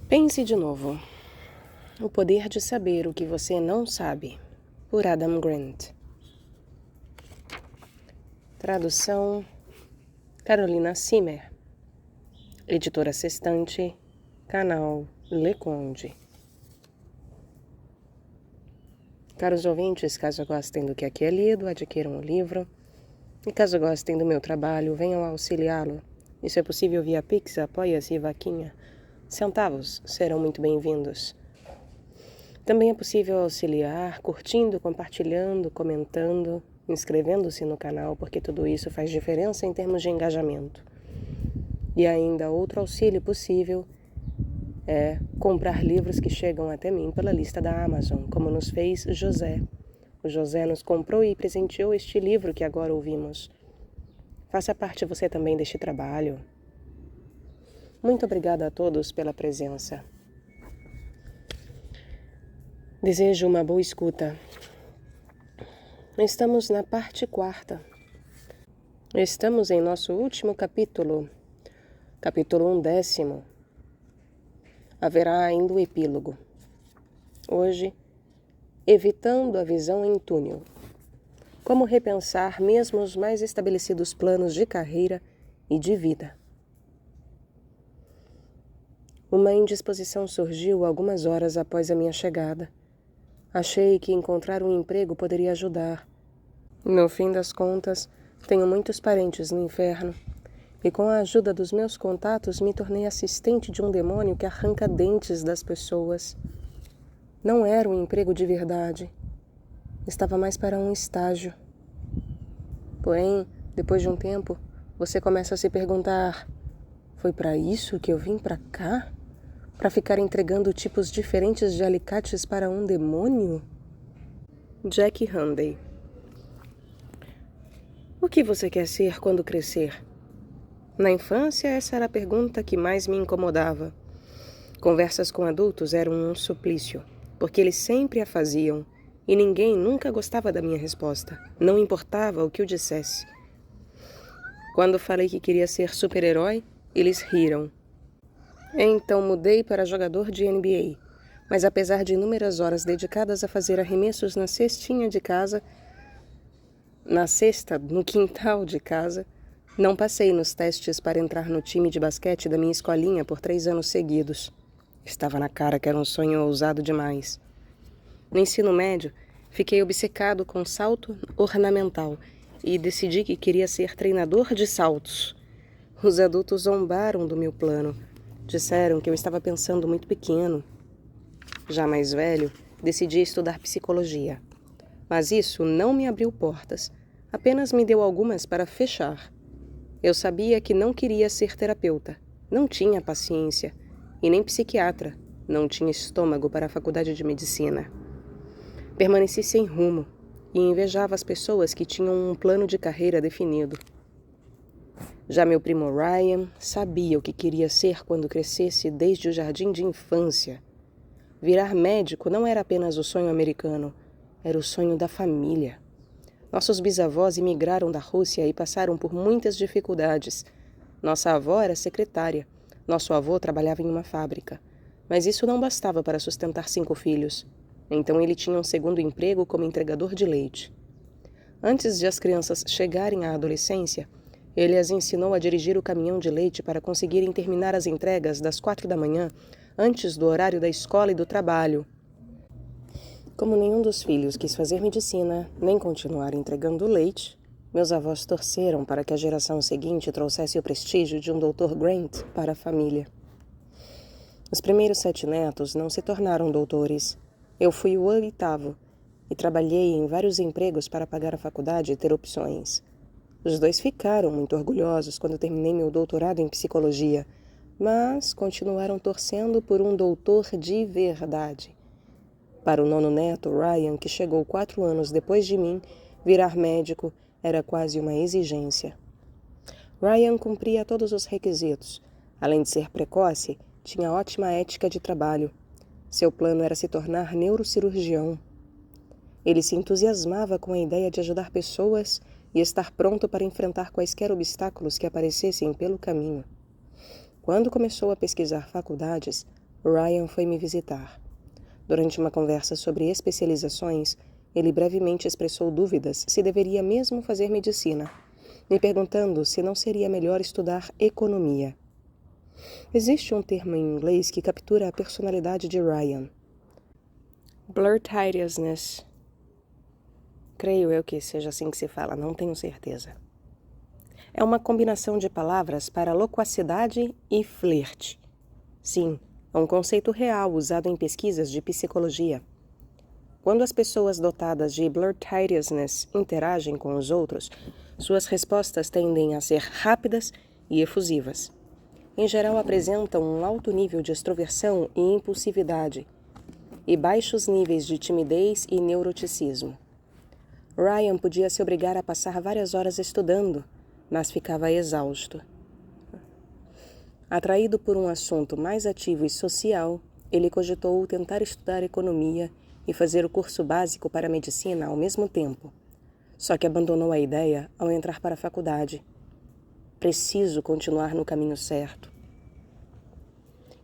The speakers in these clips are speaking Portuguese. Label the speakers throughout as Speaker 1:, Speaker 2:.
Speaker 1: Pense de novo. O poder de saber o que você não sabe, por Adam Grant. Tradução: Carolina Simmer. Editora Sextante, canal Leconde. Caros ouvintes, caso gostem do que aqui é lido, adquiram o livro. E caso gostem do meu trabalho, venham auxiliá-lo. Isso é possível via Pix, Apoia-se e Vaquinha. Centavos serão muito bem-vindos. Também é possível auxiliar curtindo, compartilhando, comentando, inscrevendo-se no canal, porque tudo isso faz diferença em termos de engajamento. E ainda outro auxílio possível é comprar livros que chegam até mim pela lista da Amazon, como nos fez José. O José nos comprou e presenteou este livro que agora ouvimos. Faça parte você também deste trabalho. Muito obrigada a todos pela presença. Desejo uma boa escuta. Estamos na parte 4. Estamos em nosso último capítulo, capítulo 11. Haverá ainda o epílogo. Hoje, evitando a visão em túnel. Como repensar mesmo os mais estabelecidos planos de carreira e de vida. Uma indisposição surgiu algumas horas após a minha chegada. Achei que encontrar um emprego poderia ajudar. No fim das contas, tenho muitos parentes no inferno, e com a ajuda dos meus contatos me tornei assistente de um demônio que arranca dentes das pessoas. Não era um emprego de verdade. Estava mais para um estágio. Porém, depois de um tempo, você começa a se perguntar: foi para isso que eu vim para cá? Para ficar entregando tipos diferentes de alicates para um demônio? Jack Handey. O que você quer ser quando crescer? Na infância, essa era a pergunta que mais me incomodava. Conversas com adultos eram um suplício, porque eles sempre a faziam, e ninguém nunca gostava da minha resposta, não importava o que eu dissesse. Quando falei que queria ser super-herói, eles riram. Então mudei para jogador de NBA, mas apesar de inúmeras horas dedicadas a fazer arremessos na cestinha de casa, na cesta, no quintal de casa, não passei nos testes para entrar no time de basquete da minha escolinha por 3 anos seguidos. Estava na cara que era um sonho ousado demais. No ensino médio, Fiquei obcecado com salto ornamental e decidi que queria ser treinador de saltos. Os adultos zombaram do meu plano. Disseram que eu estava pensando muito pequeno. Já mais velho, decidi estudar psicologia. Mas isso não me abriu portas, apenas me deu algumas para fechar. Eu sabia que não queria ser terapeuta, não tinha paciência, e nem psiquiatra, não tinha estômago para a faculdade de medicina. Permaneci sem rumo e invejava as pessoas que tinham um plano de carreira definido. Já meu primo Ryan sabia o que queria ser quando crescesse desde o jardim de infância. Virar médico não era apenas o sonho americano, era o sonho da família. Nossos bisavós imigraram da Rússia e passaram por muitas dificuldades. Nossa avó era secretária, nosso avô trabalhava em uma fábrica. Mas isso não bastava para sustentar 5 filhos. Então ele tinha um segundo emprego como entregador de leite. Antes de as crianças chegarem à adolescência, ele as ensinou a dirigir o caminhão de leite para conseguirem terminar as entregas das 4 da manhã, antes do horário da escola e do trabalho. Como nenhum dos filhos quis fazer medicina, nem continuar entregando leite, meus avós torceram para que a geração seguinte trouxesse o prestígio de um Dr. Grant para a família. Os primeiros 7 netos não se tornaram doutores. Eu fui o 8º e trabalhei em vários empregos para pagar a faculdade e ter opções. Os 2 ficaram muito orgulhosos quando terminei meu doutorado em psicologia, mas continuaram torcendo por um doutor de verdade. Para o 9º neto, Ryan, que chegou 4 anos depois de mim, virar médico era quase uma exigência. Ryan cumpria todos os requisitos. Além de ser precoce, tinha ótima ética de trabalho. Seu plano era se tornar neurocirurgião. Ele se entusiasmava com a ideia de ajudar pessoas e estar pronto para enfrentar quaisquer obstáculos que aparecessem pelo caminho. Quando começou a pesquisar faculdades, Ryan foi me visitar. Durante uma conversa sobre especializações, ele brevemente expressou dúvidas se deveria mesmo fazer medicina, me perguntando se não seria melhor estudar economia. Existe um termo em inglês que captura a personalidade de Ryan. Blurtitiousness. Creio eu que seja assim que se fala, não tenho certeza. É uma combinação de palavras para loquacidade e flerte. Sim, é um conceito real usado em pesquisas de psicologia. Quando as pessoas dotadas de blurtitiousness interagem com os outros, suas respostas tendem a ser rápidas e efusivas. Em geral, apresentam um alto nível de extroversão e impulsividade, e baixos níveis de timidez e neuroticismo. Ryan podia se obrigar a passar várias horas estudando, mas ficava exausto. Atraído por um assunto mais ativo e social, ele cogitou tentar estudar economia e fazer o curso básico para medicina ao mesmo tempo. Só que abandonou a ideia ao entrar para a faculdade. Preciso continuar no caminho certo.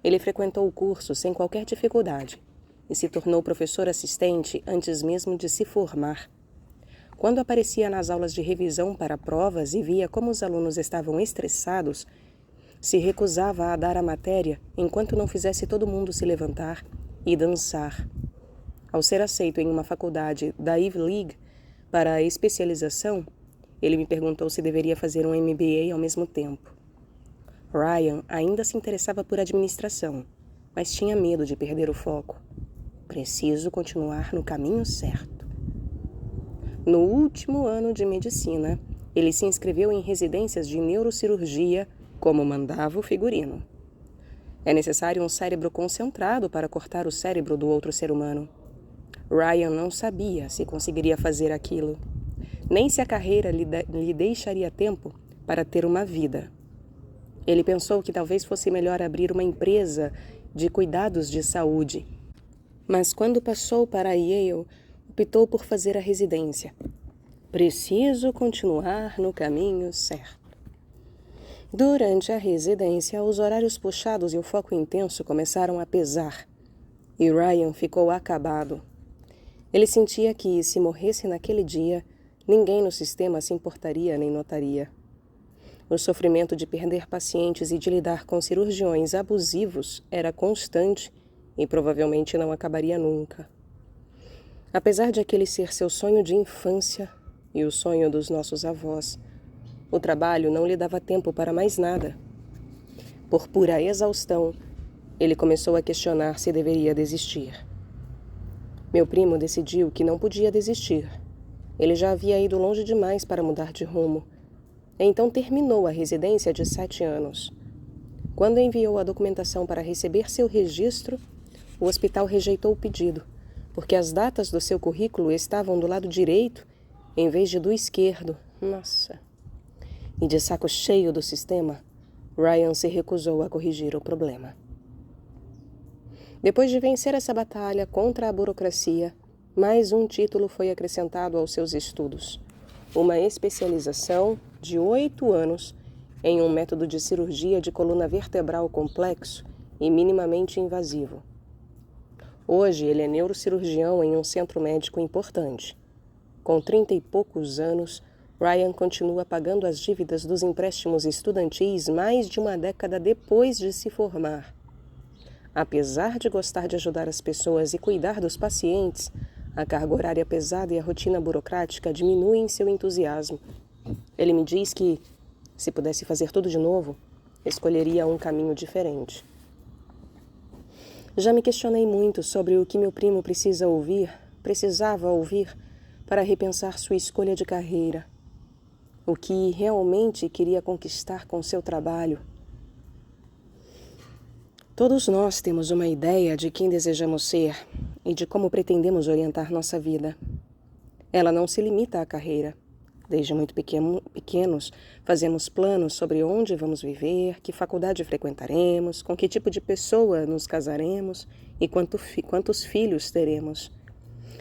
Speaker 1: Ele frequentou o curso sem qualquer dificuldade e se tornou professor assistente antes mesmo de se formar. Quando aparecia nas aulas de revisão para provas e via como os alunos estavam estressados, se recusava a dar a matéria enquanto não fizesse todo mundo se levantar e dançar. Ao ser aceito em uma faculdade da Ivy League para a especialização, ele me perguntou se deveria fazer um MBA ao mesmo tempo. Ryan ainda se interessava por administração, mas tinha medo de perder o foco. Preciso continuar no caminho certo. No último ano de medicina, ele se inscreveu em residências de neurocirurgia, como mandava o figurino. É necessário um cérebro concentrado para cortar o cérebro do outro ser humano. Ryan não sabia se conseguiria fazer aquilo, nem se a carreira lhe deixaria tempo para ter uma vida. Ele pensou que talvez fosse melhor abrir uma empresa de cuidados de saúde. Mas quando passou para a Yale, optou por fazer a residência. Preciso continuar no caminho certo. Durante a residência, os horários puxados e o foco intenso começaram a pesar, e Ryan ficou acabado. Ele sentia que, se morresse naquele dia, ninguém no sistema se importaria nem notaria. O sofrimento de perder pacientes e de lidar com cirurgiões abusivos era constante e provavelmente não acabaria nunca. Apesar de aquele ser seu sonho de infância e o sonho dos nossos avós, o trabalho não lhe dava tempo para mais nada. Por pura exaustão, ele começou a questionar se deveria desistir. Meu primo decidiu que não podia desistir. Ele já havia ido longe demais para mudar de rumo. Então terminou a residência de 7 anos. Quando enviou a documentação para receber seu registro, o hospital rejeitou o pedido, porque as datas do seu currículo estavam do lado direito em vez de do esquerdo. Nossa! E de saco cheio do sistema, Ryan se recusou a corrigir o problema. Depois de vencer essa batalha contra a burocracia, mais um título foi acrescentado aos seus estudos. Uma especialização de 8 anos em um método de cirurgia de coluna vertebral complexo e minimamente invasivo. Hoje ele é neurocirurgião em um centro médico importante. Com 30 e poucos anos, Ryan continua pagando as dívidas dos empréstimos estudantis mais de uma década depois de se formar. Apesar de gostar de ajudar as pessoas e cuidar dos pacientes, a carga horária pesada e a rotina burocrática diminuem seu entusiasmo. Ele me diz que, se pudesse fazer tudo de novo, escolheria um caminho diferente. Já me questionei muito sobre o que meu primo precisava ouvir para repensar sua escolha de carreira. O que realmente queria conquistar com seu trabalho. Todos nós temos uma ideia de quem desejamos ser e de como pretendemos orientar nossa vida. Ela não se limita à carreira. Desde muito pequenos, fazemos planos sobre onde vamos viver, que faculdade frequentaremos, com que tipo de pessoa nos casaremos e quantos filhos teremos.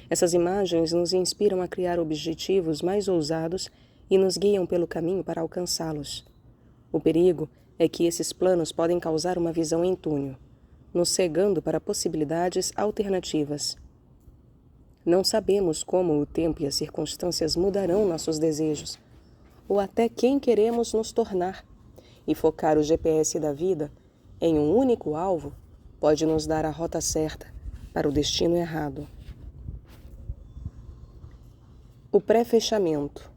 Speaker 1: Essas imagens nos inspiram a criar objetivos mais ousados e nos guiam pelo caminho para alcançá-los. O perigo é que esses planos podem causar uma visão em túnel, nos cegando para possibilidades alternativas. Não sabemos como o tempo e as circunstâncias mudarão nossos desejos, ou até quem queremos nos tornar, e focar o GPS da vida em um único alvo pode nos dar a rota certa para o destino errado. O pré-fechamento.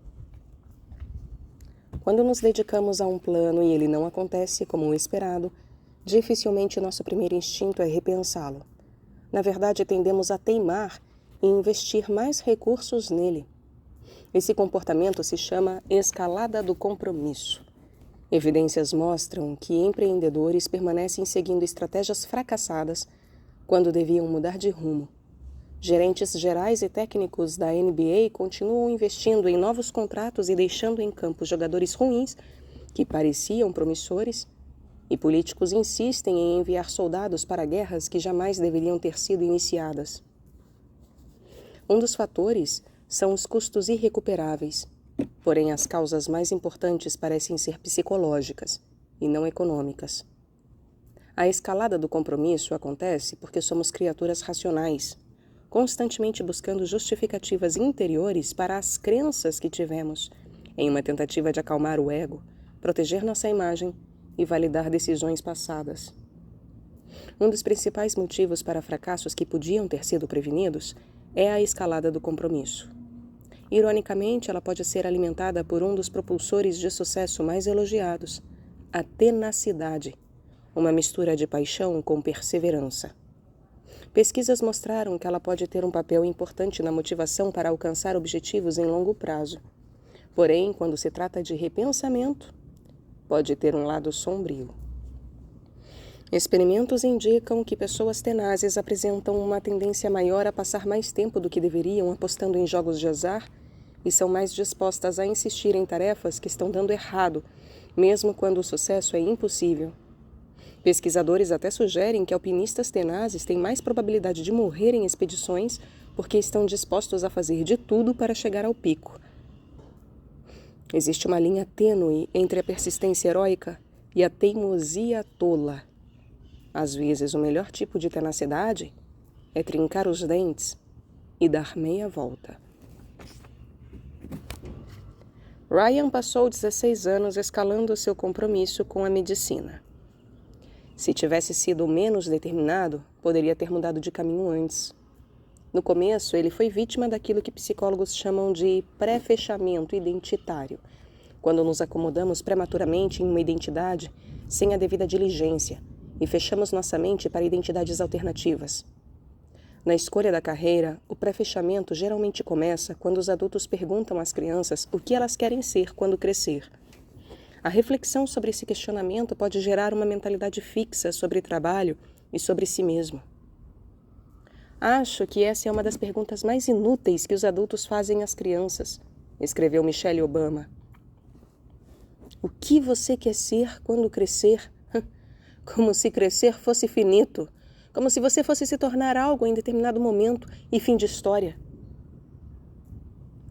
Speaker 1: Quando nos dedicamos a um plano e ele não acontece como o esperado, dificilmente nosso primeiro instinto é repensá-lo. Na verdade, tendemos a teimar e investir mais recursos nele. Esse comportamento se chama escalada do compromisso. Evidências mostram que empreendedores permanecem seguindo estratégias fracassadas quando deviam mudar de rumo. Gerentes gerais e técnicos da NBA continuam investindo em novos contratos e deixando em campo jogadores ruins que pareciam promissores, e políticos insistem em enviar soldados para guerras que jamais deveriam ter sido iniciadas. Um dos fatores são os custos irrecuperáveis, porém as causas mais importantes parecem ser psicológicas e não econômicas. A escalada do compromisso acontece porque somos criaturas racionais, constantemente buscando justificativas interiores para as crenças que tivemos, em uma tentativa de acalmar o ego, proteger nossa imagem e validar decisões passadas. Um dos principais motivos para fracassos que podiam ter sido prevenidos é a escalada do compromisso. Ironicamente, ela pode ser alimentada por um dos propulsores de sucesso mais elogiados, a tenacidade, uma mistura de paixão com perseverança. Pesquisas mostraram que ela pode ter um papel importante na motivação para alcançar objetivos em longo prazo. Porém, quando se trata de repensamento, pode ter um lado sombrio. Experimentos indicam que pessoas tenazes apresentam uma tendência maior a passar mais tempo do que deveriam apostando em jogos de azar e são mais dispostas a insistir em tarefas que estão dando errado, mesmo quando o sucesso é impossível. Pesquisadores até sugerem que alpinistas tenazes têm mais probabilidade de morrer em expedições porque estão dispostos a fazer de tudo para chegar ao pico. Existe uma linha tênue entre a persistência heróica e a teimosia tola. Às vezes, o melhor tipo de tenacidade é trincar os dentes e dar meia volta. Ryan passou 16 anos escalando seu compromisso com a medicina. Se tivesse sido menos determinado, poderia ter mudado de caminho antes. No começo, ele foi vítima daquilo que psicólogos chamam de pré-fechamento identitário, quando nos acomodamos prematuramente em uma identidade sem a devida diligência e fechamos nossa mente para identidades alternativas. Na escolha da carreira, o pré-fechamento geralmente começa quando os adultos perguntam às crianças o que elas querem ser quando crescer. A reflexão sobre esse questionamento pode gerar uma mentalidade fixa sobre trabalho e sobre si mesmo. Acho que essa é uma das perguntas mais inúteis que os adultos fazem às crianças, escreveu Michelle Obama. O que você quer ser quando crescer? Como se crescer fosse finito, como se você fosse se tornar algo em determinado momento e fim de história.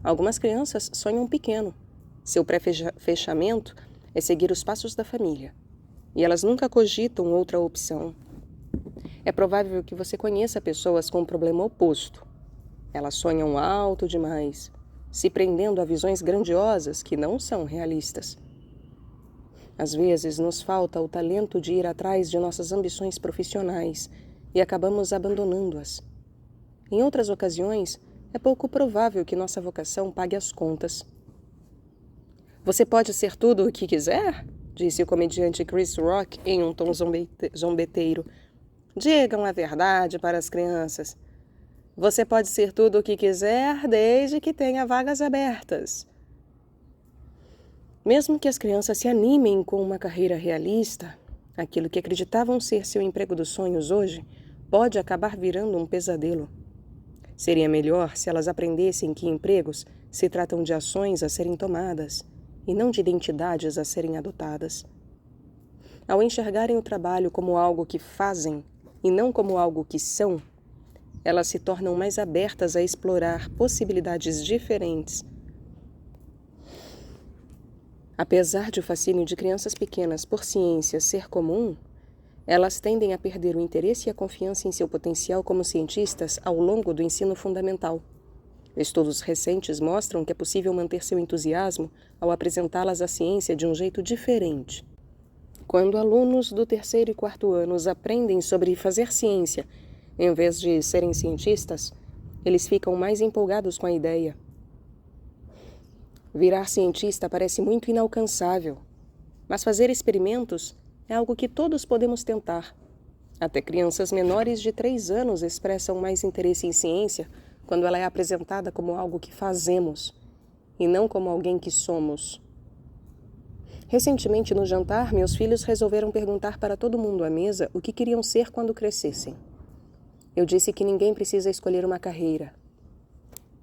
Speaker 1: Algumas crianças sonham pequeno. Seu pré-fechamento é seguir os passos da família, e elas nunca cogitam outra opção. É provável que você conheça pessoas com um problema oposto. Elas sonham alto demais, se prendendo a visões grandiosas que não são realistas. Às vezes, nos falta o talento de ir atrás de nossas ambições profissionais e acabamos abandonando-as. Em outras ocasiões, é pouco provável que nossa vocação pague as contas. Você pode ser tudo o que quiser? Disse o comediante Chris Rock em um tom zombeteiro. Digam a verdade para as crianças. Você pode ser tudo o que quiser desde que tenha vagas abertas. Mesmo que as crianças se animem com uma carreira realista, aquilo que acreditavam ser seu emprego dos sonhos hoje pode acabar virando um pesadelo. Seria melhor se elas aprendessem que empregos se tratam de ações a serem tomadas e não de identidades a serem adotadas. Ao enxergarem o trabalho como algo que fazem e não como algo que são, elas se tornam mais abertas a explorar possibilidades diferentes. Apesar de o fascínio de crianças pequenas por ciência ser comum, elas tendem a perder o interesse e a confiança em seu potencial como cientistas ao longo do ensino fundamental. Estudos recentes mostram que é possível manter seu entusiasmo ao apresentá-las à ciência de um jeito diferente. Quando alunos do 3º e 4º anos aprendem sobre fazer ciência, em vez de serem cientistas, eles ficam mais empolgados com a ideia. Virar cientista parece muito inalcançável, mas fazer experimentos é algo que todos podemos tentar. Até crianças menores de 3 anos expressam mais interesse em ciência quando ela é apresentada como algo que fazemos, e não como alguém que somos. Recentemente, no jantar, meus filhos resolveram perguntar para todo mundo à mesa o que queriam ser quando crescessem. Eu disse que ninguém precisa escolher uma carreira.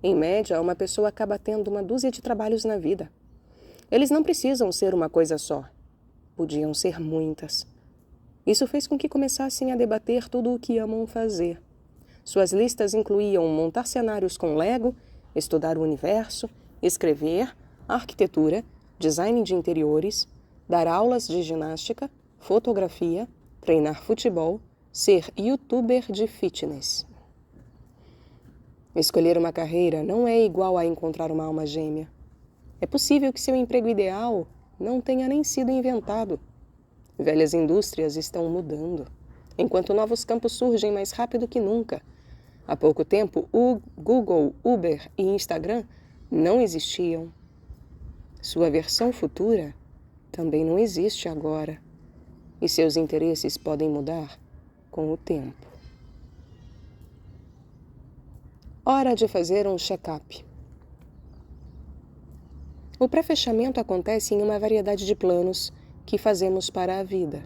Speaker 1: Em média, uma pessoa acaba tendo uma dúzia de trabalhos na vida. Eles não precisam ser uma coisa só. Podiam ser muitas. Isso fez com que começassem a debater tudo o que amam fazer. Suas listas incluíam montar cenários com Lego, estudar o universo, escrever, arquitetura, design de interiores, dar aulas de ginástica, fotografia, treinar futebol, ser youtuber de fitness. Escolher uma carreira não é igual a encontrar uma alma gêmea. É possível que seu emprego ideal não tenha nem sido inventado. Velhas indústrias estão mudando, enquanto novos campos surgem mais rápido que nunca. Há pouco tempo, o Google, Uber e Instagram não existiam. Sua versão futura também não existe agora, e seus interesses podem mudar com o tempo. Hora de fazer um check-up. O pré-fechamento acontece em uma variedade de planos que fazemos para a vida.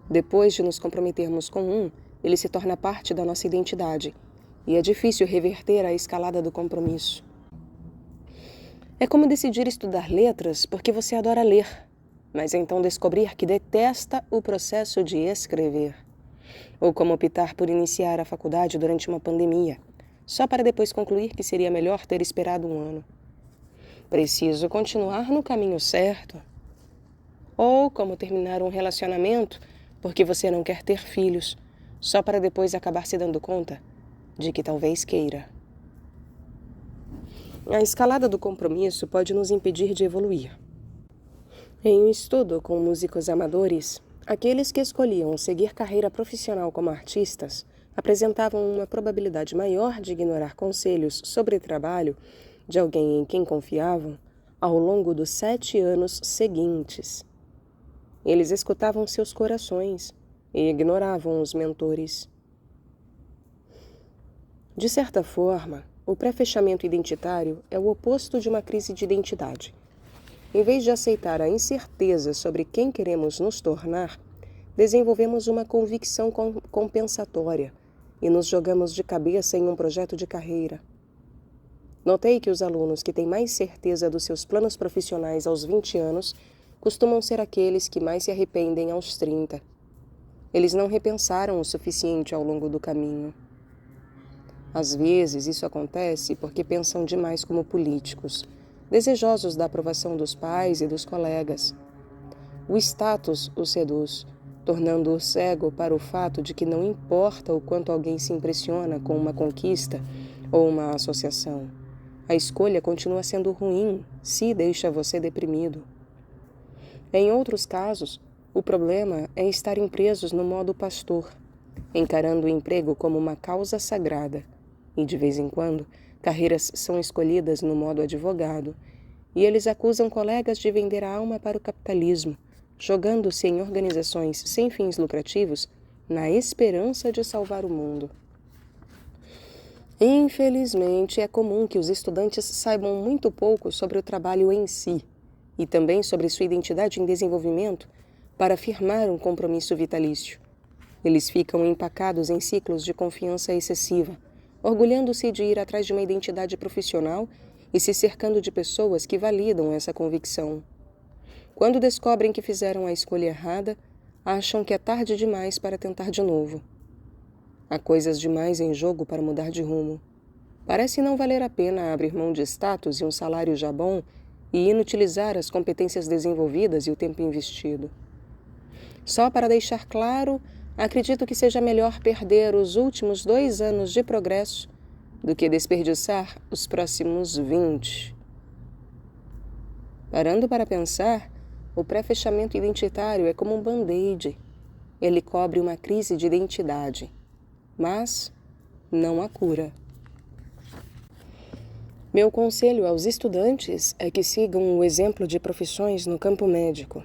Speaker 1: Depois de nos comprometermos com um, ele se torna parte da nossa identidade, e é difícil reverter a escalada do compromisso. É como decidir estudar letras porque você adora ler, mas então descobrir que detesta o processo de escrever. Ou como optar por iniciar a faculdade durante uma pandemia, só para depois concluir que seria melhor ter esperado um ano. Preciso continuar no caminho certo. Ou como terminar um relacionamento porque você não quer ter filhos, só para depois acabar se dando conta de que talvez queira. A escalada do compromisso pode nos impedir de evoluir. Em um estudo com músicos amadores, aqueles que escolhiam seguir carreira profissional como artistas apresentavam uma probabilidade maior de ignorar conselhos sobre trabalho de alguém em quem confiavam ao longo dos 7 anos seguintes. Eles escutavam seus corações e ignoravam os mentores. De certa forma, o pré-fechamento identitário é o oposto de uma crise de identidade. Em vez de aceitar a incerteza sobre quem queremos nos tornar, desenvolvemos uma convicção compensatória e nos jogamos de cabeça em um projeto de carreira. Notei que os alunos que têm mais certeza dos seus planos profissionais aos 20 anos costumam ser aqueles que mais se arrependem aos 30. Eles não repensaram o suficiente ao longo do caminho. Às vezes, isso acontece porque pensam demais como políticos, desejosos da aprovação dos pais e dos colegas. O status o seduz, tornando-o cego para o fato de que não importa o quanto alguém se impressiona com uma conquista ou uma associação. A escolha continua sendo ruim se deixa você deprimido. Em outros casos, o problema é estarem presos no modo pastor, encarando o emprego como uma causa sagrada. E, de vez em quando, carreiras são escolhidas no modo advogado, e eles acusam colegas de vender a alma para o capitalismo, jogando-se em organizações sem fins lucrativos na esperança de salvar o mundo. Infelizmente, é comum que os estudantes saibam muito pouco sobre o trabalho em si, e também sobre sua identidade em desenvolvimento para firmar um compromisso vitalício. Eles ficam empacados em ciclos de confiança excessiva, orgulhando-se de ir atrás de uma identidade profissional e se cercando de pessoas que validam essa convicção. Quando descobrem que fizeram a escolha errada, acham que é tarde demais para tentar de novo. Há coisas demais em jogo para mudar de rumo. Parece não valer a pena abrir mão de status e um salário já bom e inutilizar as competências desenvolvidas e o tempo investido. Só para deixar claro, acredito que seja melhor perder os últimos 2 anos de progresso do que desperdiçar os próximos 20. Parando para pensar, o pré-fechamento identitário é como um band-aid. Ele cobre uma crise de identidade, mas não a cura. Meu conselho aos estudantes é que sigam o exemplo de profissões no campo médico.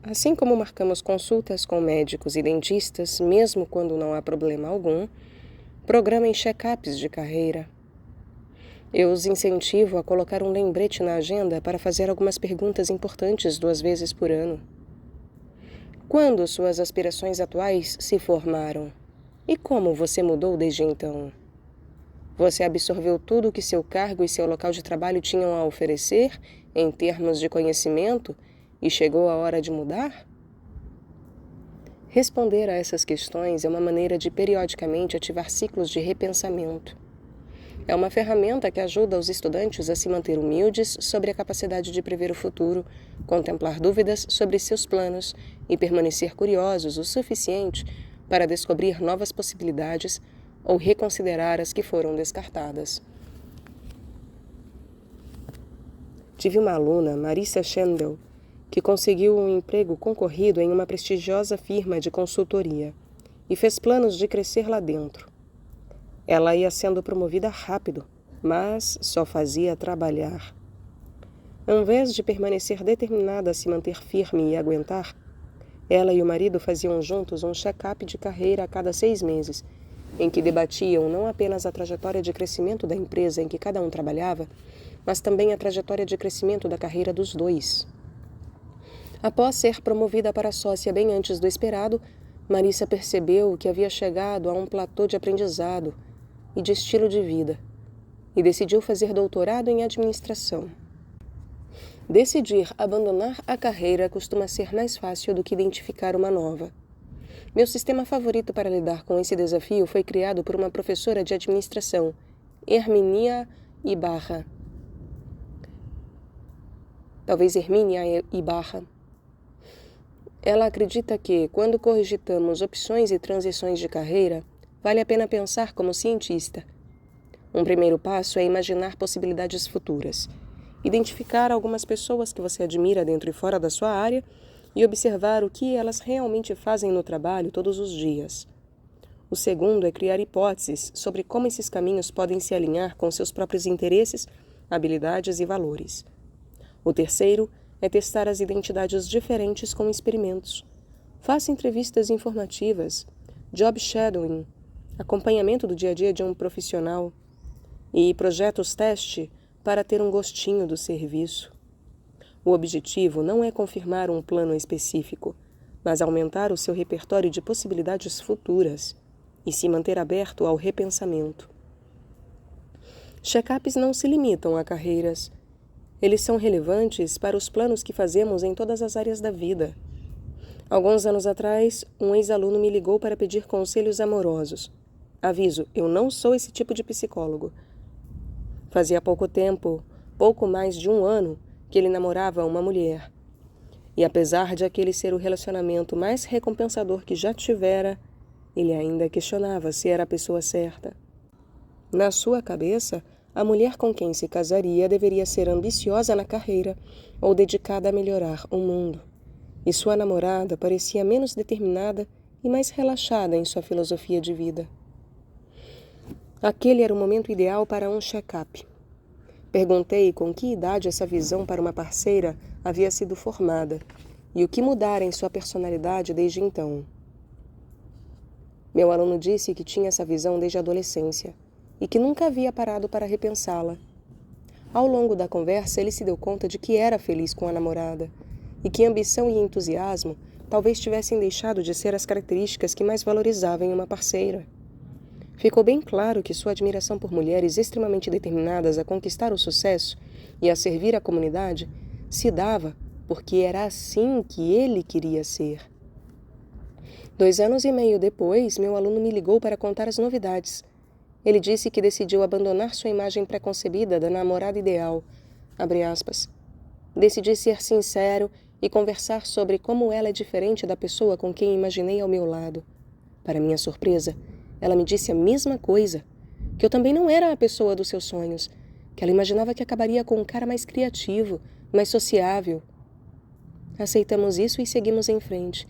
Speaker 1: Assim como marcamos consultas com médicos e dentistas, mesmo quando não há problema algum, programem check-ups de carreira. Eu os incentivo a colocar um lembrete na agenda para fazer algumas perguntas importantes 2 vezes por ano. Quando suas aspirações atuais se formaram? E como você mudou desde então? Você absorveu tudo o que seu cargo e seu local de trabalho tinham a oferecer, em termos de conhecimento, e chegou a hora de mudar? Responder a essas questões é uma maneira de periodicamente ativar ciclos de repensamento. É uma ferramenta que ajuda os estudantes a se manter humildes sobre a capacidade de prever o futuro, contemplar dúvidas sobre seus planos e permanecer curiosos o suficiente para descobrir novas possibilidades ou reconsiderar as que foram descartadas. Tive uma aluna, Marissa Schendel, que conseguiu um emprego concorrido em uma prestigiosa firma de consultoria e fez planos de crescer lá dentro. Ela ia sendo promovida rápido, mas só fazia trabalhar. Em vez de permanecer determinada a se manter firme e aguentar, ela e o marido faziam juntos um check-up de carreira a cada 6 meses, em que debatiam não apenas a trajetória de crescimento da empresa em que cada um trabalhava, mas também a trajetória de crescimento da carreira dos dois. Após ser promovida para sócia bem antes do esperado, Marissa percebeu que havia chegado a um platô de aprendizado e de estilo de vida, e decidiu fazer doutorado em administração. Decidir abandonar a carreira costuma ser mais fácil do que identificar uma nova. Meu sistema favorito para lidar com esse desafio foi criado por uma professora de administração, Hermínia Ibarra. Talvez Hermínia Ibarra. Ela acredita que, quando cogitamos opções e transições de carreira, vale a pena pensar como cientista. Um primeiro passo é imaginar possibilidades futuras, identificar algumas pessoas que você admira dentro e fora da sua área e observar o que elas realmente fazem no trabalho todos os dias. O segundo é criar hipóteses sobre como esses caminhos podem se alinhar com seus próprios interesses, habilidades e valores. O terceiro é testar as identidades diferentes com experimentos. Faça entrevistas informativas, job shadowing, acompanhamento do dia a dia de um profissional e projetos teste para ter um gostinho do serviço. O objetivo não é confirmar um plano específico, mas aumentar o seu repertório de possibilidades futuras e se manter aberto ao repensamento. Check-ups não se limitam a carreiras. Eles são relevantes para os planos que fazemos em todas as áreas da vida. Alguns anos atrás, um ex-aluno me ligou para pedir conselhos amorosos. Aviso, eu não sou esse tipo de psicólogo. Fazia pouco tempo, pouco mais de um ano, que ele namorava uma mulher. E apesar de aquele ser o relacionamento mais recompensador que já tivera, ele ainda questionava se era a pessoa certa. Na sua cabeça, a mulher com quem se casaria deveria ser ambiciosa na carreira ou dedicada a melhorar o mundo. E sua namorada parecia menos determinada e mais relaxada em sua filosofia de vida. Aquele era o momento ideal para um check-up. Perguntei com que idade essa visão para uma parceira havia sido formada e o que mudara em sua personalidade desde então. Meu aluno disse que tinha essa visão desde a adolescência e que nunca havia parado para repensá-la. Ao longo da conversa, ele se deu conta de que era feliz com a namorada e que ambição e entusiasmo talvez tivessem deixado de ser as características que mais valorizavam em uma parceira. Ficou bem claro que sua admiração por mulheres extremamente determinadas a conquistar o sucesso e a servir a comunidade se dava porque era assim que ele queria ser. 2 anos e meio depois, meu aluno me ligou para contar as novidades. Ele disse que decidiu abandonar sua imagem preconcebida da namorada ideal, abre aspas. Decidi ser sincero e conversar sobre como ela é diferente da pessoa com quem imaginei ao meu lado. Para minha surpresa, ela me disse a mesma coisa, que eu também não era a pessoa dos seus sonhos, que ela imaginava que acabaria com um cara mais criativo, mais sociável. Aceitamos isso e seguimos em frente.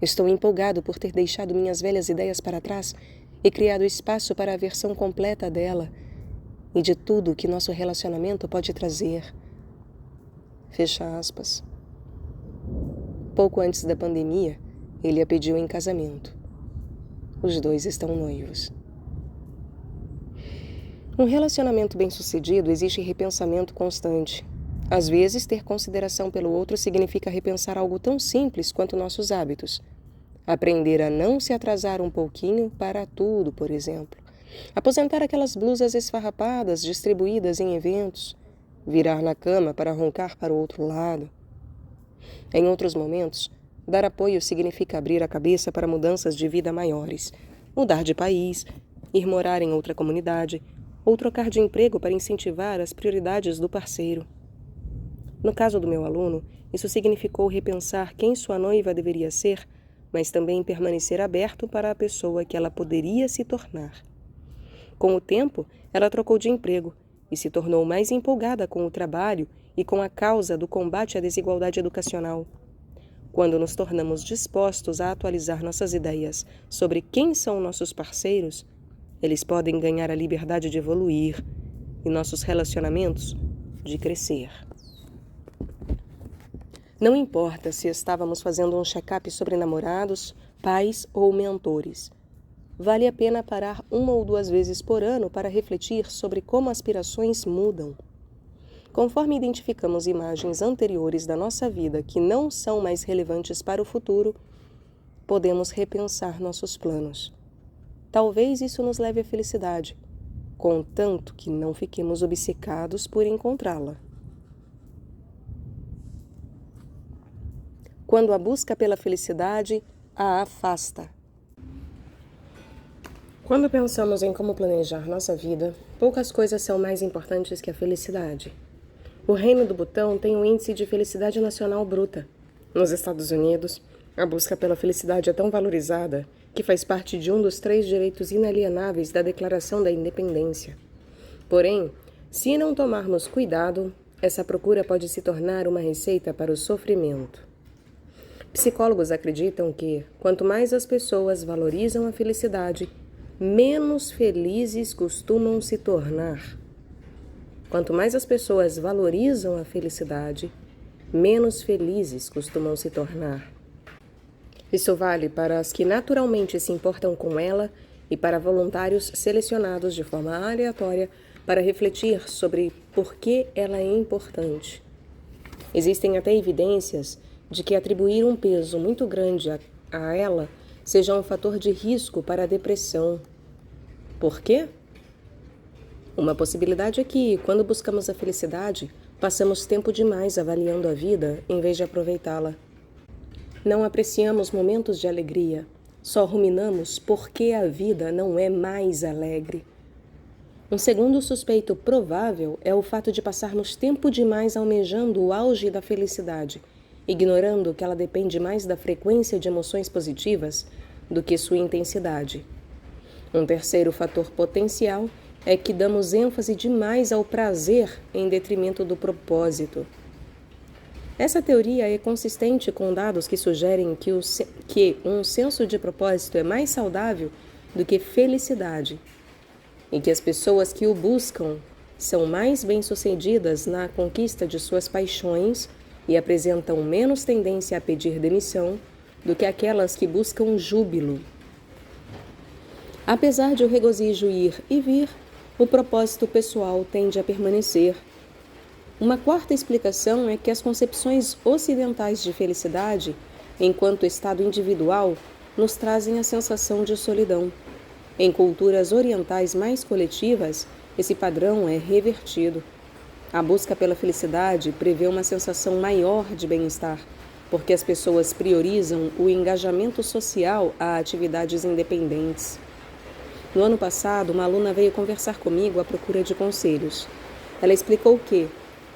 Speaker 1: Estou empolgado por ter deixado minhas velhas ideias para trás e criado espaço para a versão completa dela e de tudo que nosso relacionamento pode trazer. Fecha aspas. Pouco antes da pandemia, ele a pediu em casamento. Os dois estão noivos. Um relacionamento bem-sucedido exige repensamento constante. Às vezes, ter consideração pelo outro significa repensar algo tão simples quanto nossos hábitos. Aprender a não se atrasar um pouquinho para tudo, por exemplo. Aposentar aquelas blusas esfarrapadas distribuídas em eventos. Virar na cama para roncar para o outro lado. Em outros momentos, dar apoio significa abrir a cabeça para mudanças de vida maiores. Mudar de país, ir morar em outra comunidade, ou trocar de emprego para incentivar as prioridades do parceiro. No caso do meu aluno, isso significou repensar quem sua noiva deveria ser, mas também permanecer aberto para a pessoa que ela poderia se tornar. Com o tempo, ela trocou de emprego e se tornou mais empolgada com o trabalho e com a causa do combate à desigualdade educacional. Quando nos tornamos dispostos a atualizar nossas ideias sobre quem são nossos parceiros, eles podem ganhar a liberdade de evoluir e nossos relacionamentos de crescer. Não importa se estávamos fazendo um check-up sobre namorados, pais ou mentores. Vale a pena parar 1 ou 2 vezes por ano para refletir sobre como aspirações mudam. Conforme identificamos imagens anteriores da nossa vida que não são mais relevantes para o futuro, podemos repensar nossos planos. Talvez isso nos leve à felicidade, contanto que não fiquemos obcecados por encontrá-la. Quando a busca pela felicidade a afasta. Quando pensamos em como planejar nossa vida, poucas coisas são mais importantes que a felicidade. O Reino do Butão tem um índice de felicidade nacional bruta. Nos Estados Unidos, a busca pela felicidade é tão valorizada que faz parte de um dos 3 direitos inalienáveis da Declaração da Independência. Porém, se não tomarmos cuidado, essa procura pode se tornar uma receita para o sofrimento. Psicólogos acreditam que, quanto mais as pessoas valorizam a felicidade, menos felizes costumam se tornar. Quanto mais as pessoas valorizam a felicidade, menos felizes costumam se tornar. Isso vale para as que naturalmente se importam com ela e para voluntários selecionados de forma aleatória para refletir sobre por que ela é importante. Existem até evidências de que atribuir um peso muito grande a ela seja um fator de risco para a depressão. Por quê? Uma possibilidade é que, quando buscamos a felicidade, passamos tempo demais avaliando a vida em vez de aproveitá-la. Não apreciamos momentos de alegria, só ruminamos por que a vida não é mais alegre. Um segundo suspeito provável é o fato de passarmos tempo demais almejando o auge da felicidade, ignorando que ela depende mais da frequência de emoções positivas do que sua intensidade. Um terceiro fator potencial é que damos ênfase demais ao prazer em detrimento do propósito. Essa teoria é consistente com dados que sugerem que um senso de propósito é mais saudável do que felicidade, e que as pessoas que o buscam são mais bem-sucedidas na conquista de suas paixões e apresentam menos tendência a pedir demissão do que aquelas que buscam júbilo. Apesar de o regozijo ir e vir, o propósito pessoal tende a permanecer. Uma quarta explicação é que as concepções ocidentais de felicidade, enquanto estado individual, nos trazem a sensação de solidão. Em culturas orientais mais coletivas, esse padrão é revertido. A busca pela felicidade prevê uma sensação maior de bem-estar, porque as pessoas priorizam o engajamento social a atividades independentes. No ano passado, uma aluna veio conversar comigo à procura de conselhos. Ela explicou que,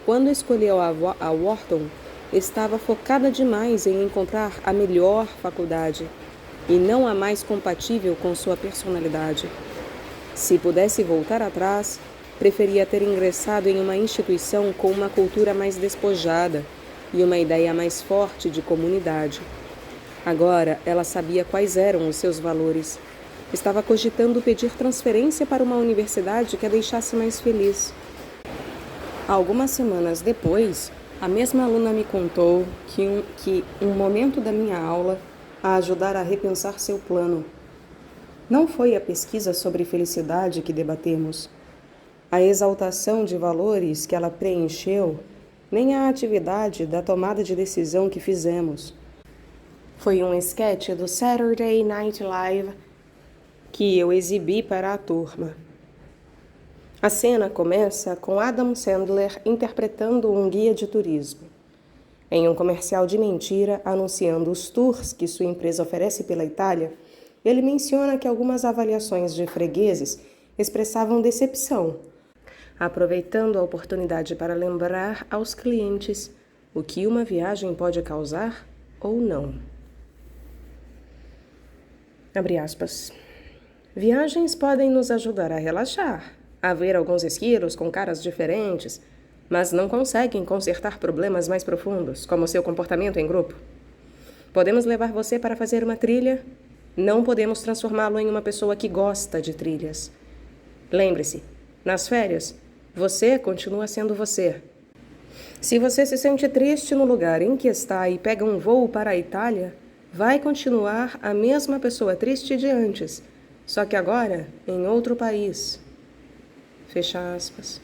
Speaker 1: quando escolheu a Wharton, estava focada demais em encontrar a melhor faculdade e não a mais compatível com sua personalidade. Se pudesse voltar atrás, preferia ter ingressado em uma instituição com uma cultura mais despojada e uma ideia mais forte de comunidade. Agora, ela sabia quais eram os seus valores. Estava cogitando pedir transferência para uma universidade que a deixasse mais feliz. Algumas semanas depois, a mesma aluna me contou que um momento da minha aula a ajudara a repensar seu plano. Não foi a pesquisa sobre felicidade que debatemos, a exaltação de valores que ela preencheu, nem a atividade da tomada de decisão que fizemos. Foi um esquete do Saturday Night Live que eu exibi para a turma. A cena começa com Adam Sandler interpretando um guia de turismo. Em um comercial de mentira anunciando os tours que sua empresa oferece pela Itália, ele menciona que algumas avaliações de fregueses expressavam decepção, aproveitando a oportunidade para lembrar aos clientes o que uma viagem pode causar ou não. Abre aspas. Viagens podem nos ajudar a relaxar, a ver alguns esquilos com caras diferentes, mas não conseguem consertar problemas mais profundos, como seu comportamento em grupo. Podemos levar você para fazer uma trilha? Não podemos transformá-lo em uma pessoa que gosta de trilhas. Lembre-se, nas férias, você continua sendo você. Se você se sente triste no lugar em que está e pega um voo para a Itália, vai continuar a mesma pessoa triste de antes, só que agora em outro país. Fecha aspas.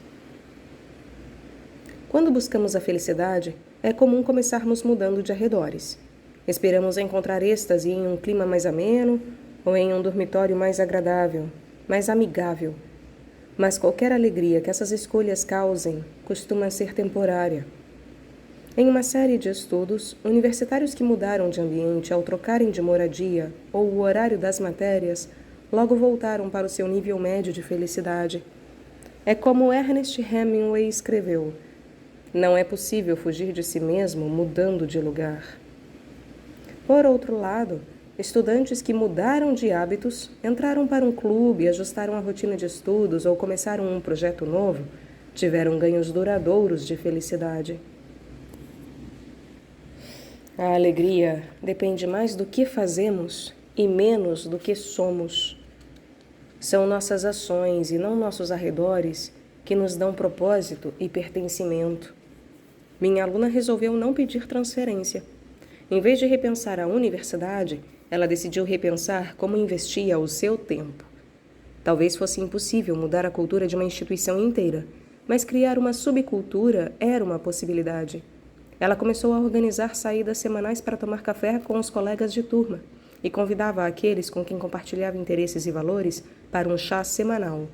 Speaker 1: Quando buscamos a felicidade, é comum começarmos mudando de arredores. Esperamos encontrar êxtase em um clima mais ameno ou em um dormitório mais agradável, mais amigável. Mas qualquer alegria que essas escolhas causem costuma ser temporária. Em uma série de estudos, universitários que mudaram de ambiente ao trocarem de moradia ou o horário das matérias logo voltaram para o seu nível médio de felicidade. É como Ernest Hemingway escreveu: não é possível fugir de si mesmo mudando de lugar. Por outro lado, estudantes que mudaram de hábitos, entraram para um clube, ajustaram a rotina de estudos ou começaram um projeto novo, tiveram ganhos duradouros de felicidade. A alegria depende mais do que fazemos e menos do que somos. São nossas ações e não nossos arredores que nos dão propósito e pertencimento. Minha aluna resolveu não pedir transferência. Em vez de repensar a universidade, ela decidiu repensar como investia o seu tempo. Talvez fosse impossível mudar a cultura de uma instituição inteira, mas criar uma subcultura era uma possibilidade. Ela começou a organizar saídas semanais para tomar café com os colegas de turma e convidava aqueles com quem compartilhava interesses e valores para um chá semanal.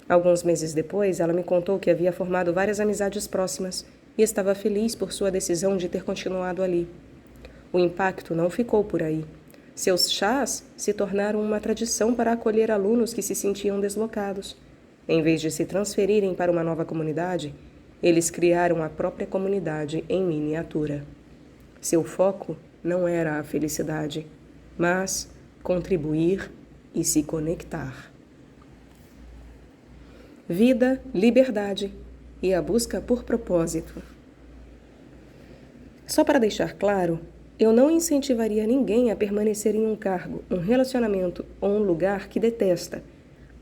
Speaker 1: Alguns meses depois, ela me contou que havia formado várias amizades próximas e estava feliz por sua decisão de ter continuado ali. O impacto não ficou por aí. Seus chás se tornaram uma tradição para acolher alunos que se sentiam deslocados. Em vez de se transferirem para uma nova comunidade, eles criaram a própria comunidade em miniatura. Seu foco não era a felicidade, mas contribuir e se conectar. Vida, liberdade e a busca por propósito. Só para deixar claro, eu não incentivaria ninguém a permanecer em um cargo, um relacionamento ou um lugar que detesta,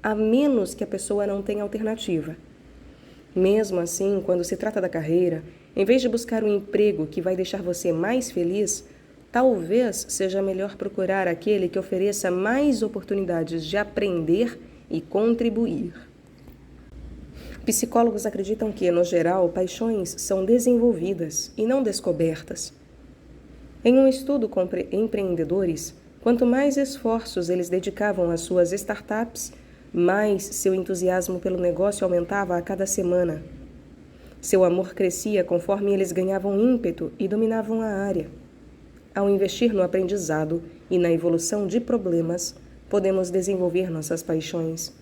Speaker 1: a menos que a pessoa não tenha alternativa. Mesmo assim, quando se trata da carreira, em vez de buscar um emprego que vai deixar você mais feliz, talvez seja melhor procurar aquele que ofereça mais oportunidades de aprender e contribuir. Psicólogos acreditam que, no geral, paixões são desenvolvidas e não descobertas. Em um estudo com empreendedores, quanto mais esforços eles dedicavam às suas startups, mais seu entusiasmo pelo negócio aumentava a cada semana. Seu amor crescia conforme eles ganhavam ímpeto e dominavam a área. Ao investir no aprendizado e na evolução de problemas, podemos desenvolver nossas paixões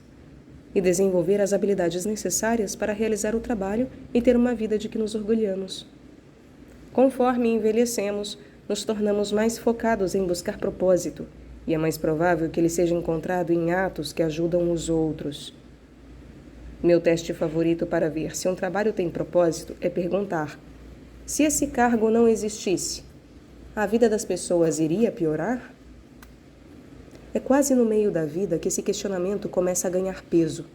Speaker 1: e desenvolver as habilidades necessárias para realizar o trabalho e ter uma vida de que nos orgulhamos. Conforme envelhecemos, nos tornamos mais focados em buscar propósito, e é mais provável que ele seja encontrado em atos que ajudam os outros. Meu teste favorito para ver se um trabalho tem propósito é perguntar: se esse cargo não existisse, a vida das pessoas iria piorar? É quase no meio da vida que esse questionamento começa a ganhar peso.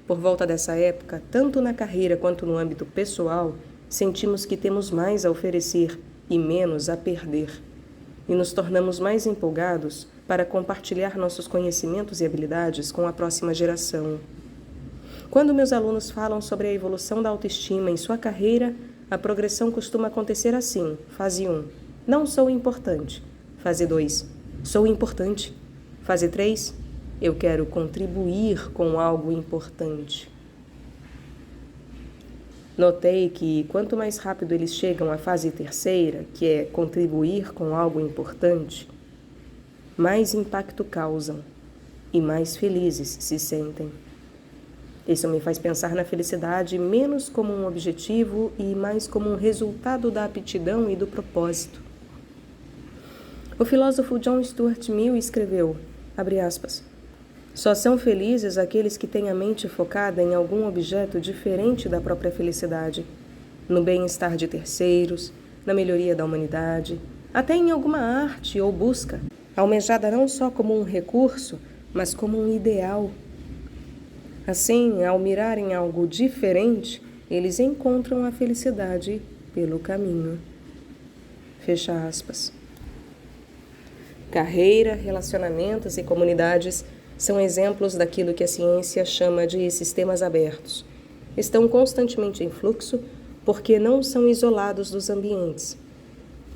Speaker 1: Por volta dessa época, tanto na carreira quanto no âmbito pessoal, sentimos que temos mais a oferecer e menos a perder, e nos tornamos mais empolgados para compartilhar nossos conhecimentos e habilidades com a próxima geração. Quando meus alunos falam sobre a evolução da autoestima em sua carreira, a progressão costuma acontecer assim: fase 1, não sou importante. Fase 2, sou importante. Fase 3, eu quero contribuir com algo importante. Notei que quanto mais rápido eles chegam à fase terceira, que é contribuir com algo importante, mais impacto causam e mais felizes se sentem. Isso me faz pensar na felicidade menos como um objetivo e mais como um resultado da aptidão e do propósito. O filósofo John Stuart Mill escreveu, abre aspas, só são felizes aqueles que têm a mente focada em algum objeto diferente da própria felicidade, no bem-estar de terceiros, na melhoria da humanidade, até em alguma arte ou busca, almejada não só como um recurso, mas como um ideal. Assim, ao mirarem algo diferente, eles encontram a felicidade pelo caminho. Fecha aspas. Carreira, relacionamentos e comunidades são exemplos daquilo que a ciência chama de sistemas abertos. Estão constantemente em fluxo porque não são isolados dos ambientes.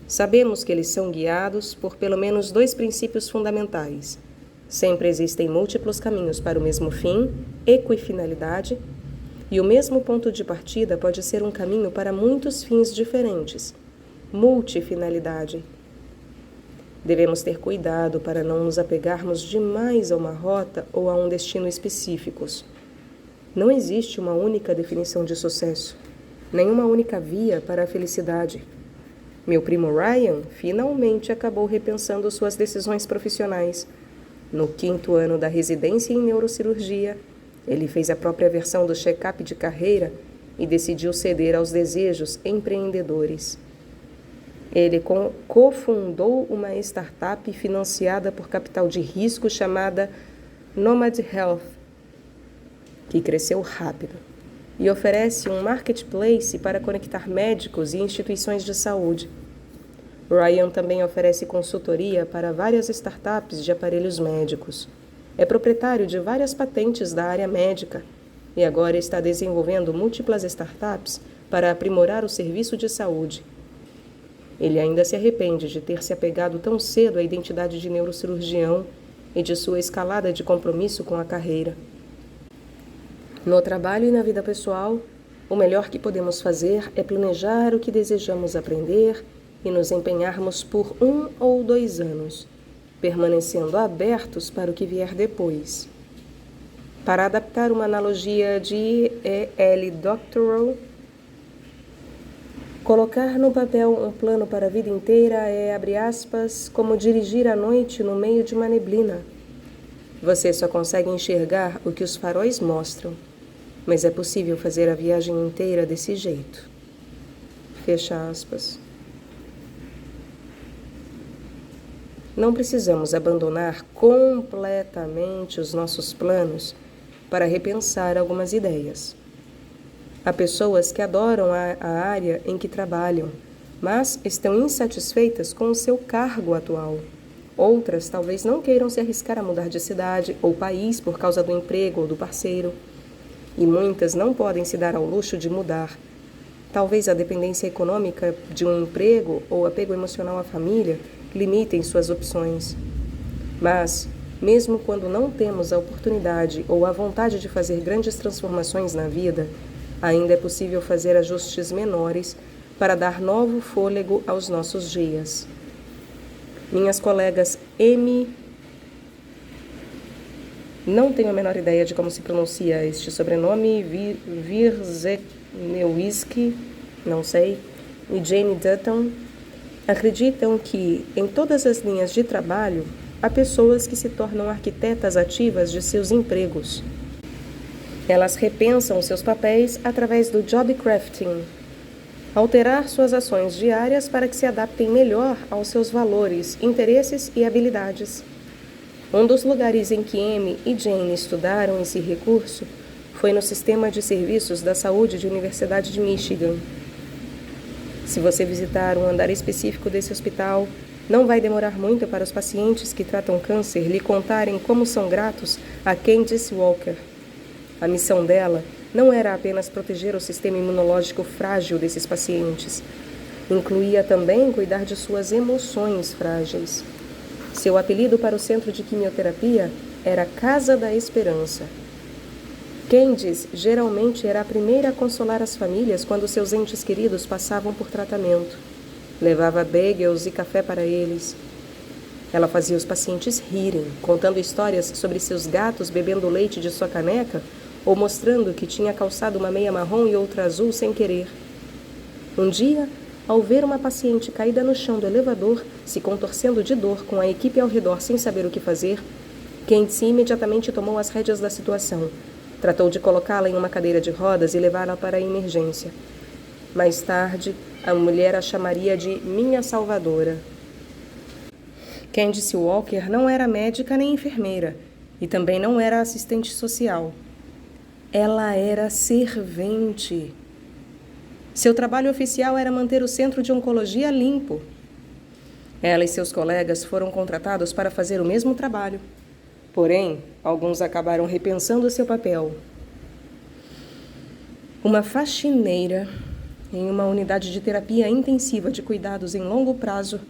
Speaker 1: Sabemos que eles são guiados por pelo menos 2 princípios fundamentais. Sempre existem múltiplos caminhos para o mesmo fim, equifinalidade, e o mesmo ponto de partida pode ser um caminho para muitos fins diferentes, multifinalidade. Devemos ter cuidado para não nos apegarmos demais a uma rota ou a um destino específicos. Não existe uma única definição de sucesso, nem uma única via para a felicidade. Meu primo Ryan finalmente acabou repensando suas decisões profissionais. No 5º ano da residência em neurocirurgia, ele fez a própria versão do check-up de carreira e decidiu ceder aos desejos empreendedores. Ele cofundou uma startup financiada por capital de risco chamada Nomad Health, que cresceu rápido, e oferece um marketplace para conectar médicos e instituições de saúde. Ryan também oferece consultoria para várias startups de aparelhos médicos. É proprietário de várias patentes da área médica e agora está desenvolvendo múltiplas startups para aprimorar o serviço de saúde. Ele ainda se arrepende de ter se apegado tão cedo à identidade de neurocirurgião e de sua escalada de compromisso com a carreira. No trabalho e na vida pessoal, o melhor que podemos fazer é planejar o que desejamos aprender e nos empenharmos por 1 ou 2 anos, permanecendo abertos para o que vier depois. Para adaptar uma analogia de E.L. Doctorow, colocar no papel um plano para a vida inteira é, abre aspas, como dirigir à noite no meio de uma neblina. Você só consegue enxergar o que os faróis mostram, mas é possível fazer a viagem inteira desse jeito. Fecha aspas. Não precisamos abandonar completamente os nossos planos para repensar algumas ideias. Há pessoas que adoram a área em que trabalham, mas estão insatisfeitas com o seu cargo atual. Outras talvez não queiram se arriscar a mudar de cidade ou país por causa do emprego ou do parceiro. E muitas não podem se dar ao luxo de mudar. Talvez a dependência econômica de um emprego ou apego emocional à família limitem suas opções. Mas, mesmo quando não temos a oportunidade ou a vontade de fazer grandes transformações na vida, ainda é possível fazer ajustes menores para dar novo fôlego aos nossos dias. Minhas colegas não tenho a menor ideia de como se pronuncia este sobrenome, Wierzchniewski, não sei, e Jane Dutton, acreditam que, em todas as linhas de trabalho, há pessoas que se tornam arquitetas ativas de seus empregos. Elas repensam seus papéis através do job crafting, alterar suas ações diárias para que se adaptem melhor aos seus valores, interesses e habilidades. Um dos lugares em que Amy e Jane estudaram esse recurso foi no Sistema de Serviços da Saúde de Universidade de Michigan. Se você visitar um andar específico desse hospital, não vai demorar muito para os pacientes que tratam câncer lhe contarem como são gratos a Candice Walker. A missão dela não era apenas proteger o sistema imunológico frágil desses pacientes. Incluía também cuidar de suas emoções frágeis. Seu apelido para o centro de quimioterapia era Casa da Esperança. Candice geralmente era a primeira a consolar as famílias quando seus entes queridos passavam por tratamento. Levava bagels e café para eles. Ela fazia os pacientes rirem, contando histórias sobre seus gatos bebendo leite de sua caneca ou mostrando que tinha calçado uma meia marrom e outra azul sem querer. Um dia, ao ver uma paciente caída no chão do elevador, se contorcendo de dor com a equipe ao redor sem saber o que fazer, Candice imediatamente tomou as rédeas da situação. Tratou de colocá-la em uma cadeira de rodas e levá-la para a emergência. Mais tarde, a mulher a chamaria de minha salvadora. Candice Walker não era médica nem enfermeira, e também não era assistente social. Ela era servente. Seu trabalho oficial era manter o centro de oncologia limpo. Ela e seus colegas foram contratados para fazer o mesmo trabalho. Porém, alguns acabaram repensando seu papel. Uma faxineira em uma unidade de terapia intensiva de cuidados em longo prazo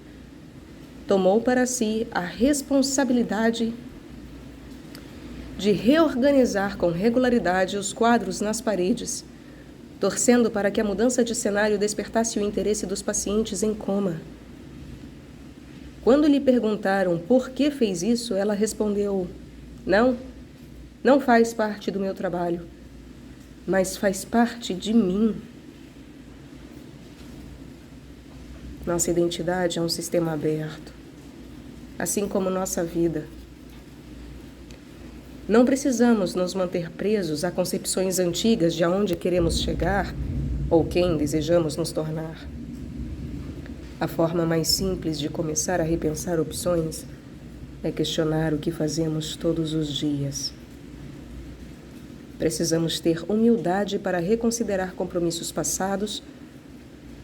Speaker 1: tomou para si a responsabilidade de reorganizar com regularidade os quadros nas paredes, torcendo para que a mudança de cenário despertasse o interesse dos pacientes em coma. Quando lhe perguntaram por que fez isso, ela respondeu: não faz parte do meu trabalho, mas faz parte de mim. Nossa identidade é um sistema aberto, assim como nossa vida. Não precisamos nos manter presos a concepções antigas de aonde queremos chegar ou quem desejamos nos tornar. A forma mais simples de começar a repensar opções é questionar o que fazemos todos os dias. Precisamos ter humildade para reconsiderar compromissos passados,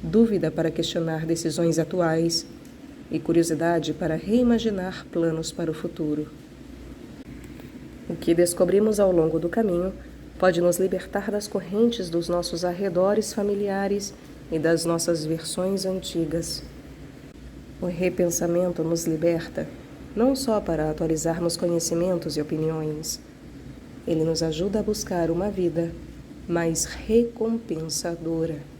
Speaker 1: dúvida para questionar decisões atuais e curiosidade para reimaginar planos para o futuro. O que descobrimos ao longo do caminho pode nos libertar das correntes dos nossos arredores familiares e das nossas versões antigas. O repensamento nos liberta não só para atualizarmos conhecimentos e opiniões, ele nos ajuda a buscar uma vida mais recompensadora.